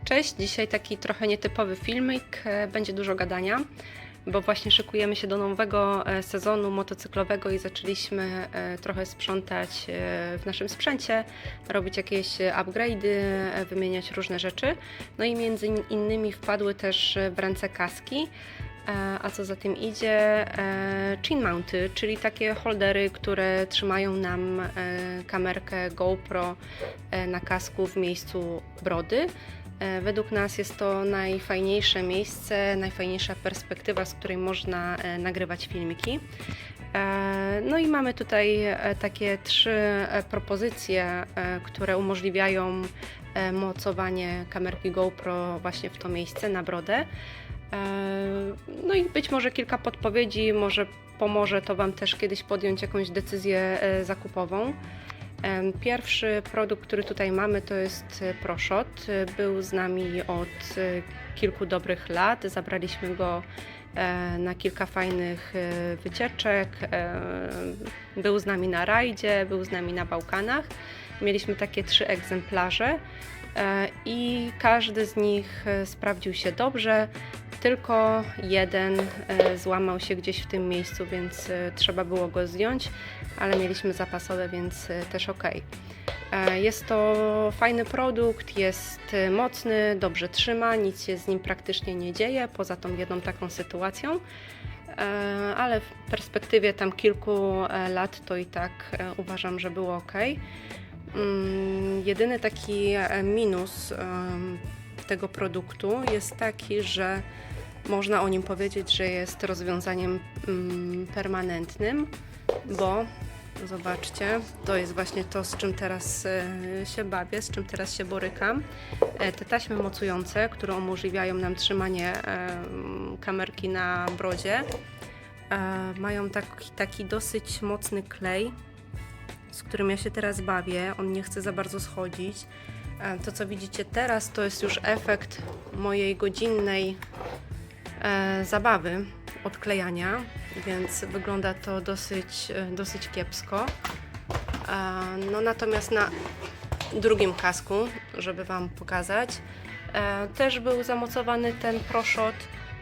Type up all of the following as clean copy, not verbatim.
Cześć, dzisiaj taki trochę nietypowy filmik, będzie dużo gadania, bo właśnie szykujemy się do nowego sezonu motocyklowego i zaczęliśmy trochę sprzątać w naszym sprzęcie, robić jakieś upgrade'y, wymieniać różne rzeczy. No i między innymi wpadły też w ręce kaski, a co za tym idzie chin mounty, czyli takie holdery, które trzymają nam kamerkę GoPro na kasku w miejscu brody. Według nas jest to najfajniejsze miejsce, najfajniejsza perspektywa, z której można nagrywać filmiki. No i mamy tutaj takie 3 propozycje, które umożliwiają mocowanie kamerki GoPro właśnie w to miejsce, na brodę. No i być może kilka podpowiedzi, może pomoże to Wam też kiedyś podjąć jakąś decyzję zakupową. Pierwszy produkt, który tutaj mamy, to jest ProShot. Był z nami od kilku dobrych lat. Zabraliśmy go na kilka fajnych wycieczek. Był z nami na rajdzie, był z nami na Bałkanach. Mieliśmy takie 3 egzemplarze i każdy z nich sprawdził się dobrze. Tylko jeden złamał się gdzieś w tym miejscu, więc trzeba było go zdjąć, ale mieliśmy zapasowe, więc też ok. Jest to fajny produkt, jest mocny, dobrze trzyma, nic się z nim praktycznie nie dzieje, poza tą jedną taką sytuacją, ale w perspektywie tam kilku lat to i tak uważam, że było ok. Jedyny taki minus tego produktu jest taki, że można o nim powiedzieć, że jest rozwiązaniem permanentnym, bo zobaczcie, to jest właśnie to, z czym teraz się bawię, z czym teraz się borykam. Te taśmy mocujące, które umożliwiają nam trzymanie kamerki na brodzie, mają taki dosyć mocny klej, z którym ja się teraz bawię. On nie chce za bardzo schodzić. To, co widzicie teraz, to jest już efekt mojej godzinnej zabawy odklejania, więc wygląda to dosyć kiepsko. No natomiast na drugim kasku, żeby Wam pokazać, też był zamocowany ten ProShot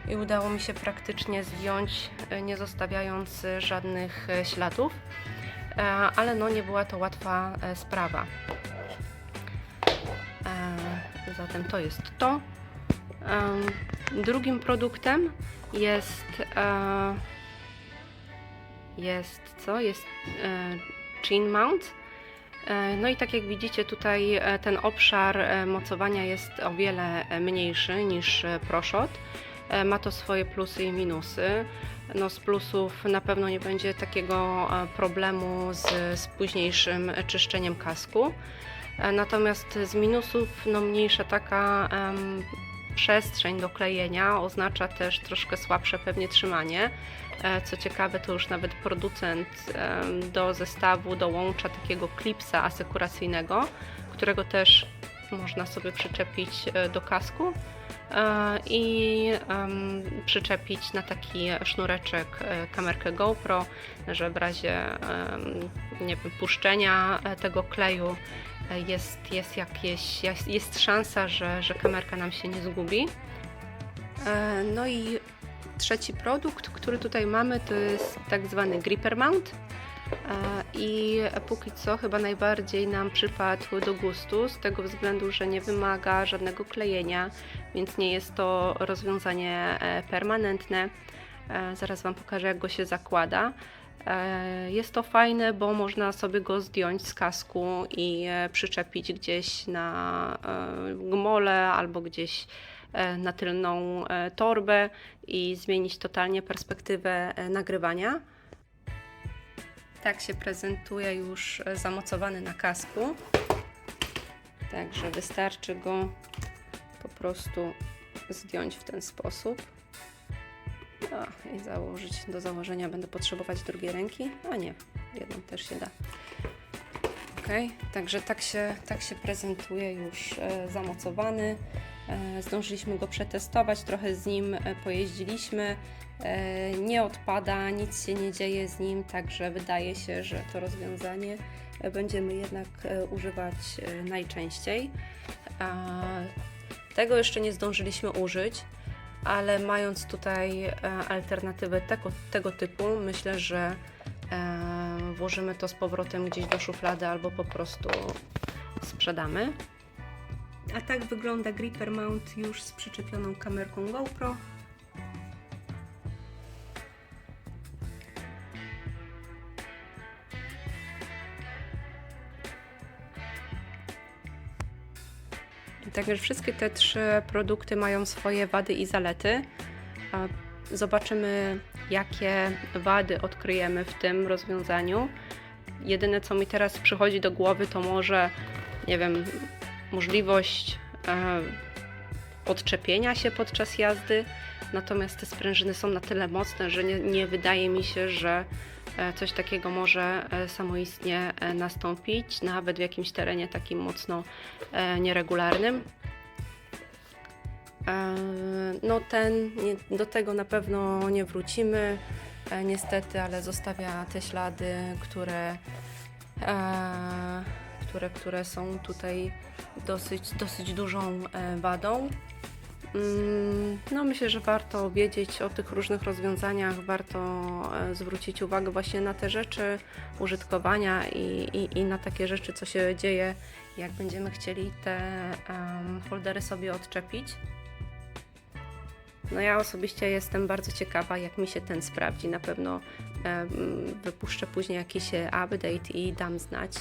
i udało mi się praktycznie zdjąć, nie zostawiając żadnych śladów, ale no nie była to łatwa sprawa. Zatem to jest to. Drugim produktem jest chin mount. No i tak jak widzicie, tutaj ten obszar mocowania jest o wiele mniejszy niż ProShot. Ma to swoje plusy i minusy. No z plusów na pewno nie będzie takiego problemu z późniejszym czyszczeniem kasku. Natomiast z minusów, no mniejsza taka przestrzeń do klejenia oznacza też troszkę słabsze pewnie trzymanie. Co ciekawe, to już nawet producent do zestawu dołącza takiego klipsa asekuracyjnego, którego też można sobie przyczepić do kasku i przyczepić na taki sznureczek kamerkę GoPro, że w razie nie wiem, puszczenia tego kleju jest szansa, że kamerka nam się nie zgubi. No i trzeci produkt, który tutaj mamy, to jest tak zwany gripper mount i póki co chyba najbardziej nam przypadł do gustu, z tego względu, że nie wymaga żadnego klejenia, więc nie jest to rozwiązanie permanentne. Zaraz Wam pokażę, jak go się zakłada. Jest to fajne, bo można sobie go zdjąć z kasku i przyczepić gdzieś na gmolę albo gdzieś na tylną torbę i zmienić totalnie perspektywę nagrywania. Tak się prezentuje już zamocowany na kasku. Także wystarczy go po prostu zdjąć w ten sposób. I założyć. Do założenia będę potrzebować drugiej ręki, a nie, jedną też się da. Ok, także tak się prezentuje już zamocowany. Zdążyliśmy go przetestować, trochę z nim pojeździliśmy. Nie odpada, nic się nie dzieje z nim, także wydaje się, że to rozwiązanie będziemy jednak używać najczęściej. Tego jeszcze nie zdążyliśmy użyć, ale mając tutaj alternatywę tego typu, myślę, że włożymy to z powrotem gdzieś do szuflady albo po prostu sprzedamy. A tak wygląda gripper mount już z przyczepioną kamerką GoPro. Także wszystkie te 3 produkty mają swoje wady i zalety. Zobaczymy, jakie wady odkryjemy w tym rozwiązaniu. Jedyne, co mi teraz przychodzi do głowy, to może, nie wiem, możliwość podczepienia się podczas jazdy. Natomiast te sprężyny są na tyle mocne, że nie wydaje mi się, że coś takiego może samoistnie nastąpić, nawet w jakimś terenie takim mocno nieregularnym. No do tego na pewno nie wrócimy, niestety, ale zostawia te ślady, które są tutaj dosyć dużą wadą. No myślę, że warto wiedzieć o tych różnych rozwiązaniach, warto zwrócić uwagę właśnie na te rzeczy użytkowania i na takie rzeczy, co się dzieje, jak będziemy chcieli te foldery sobie odczepić. No ja osobiście jestem bardzo ciekawa, jak mi się ten sprawdzi. Na pewno wypuszczę później jakiś update i dam znać.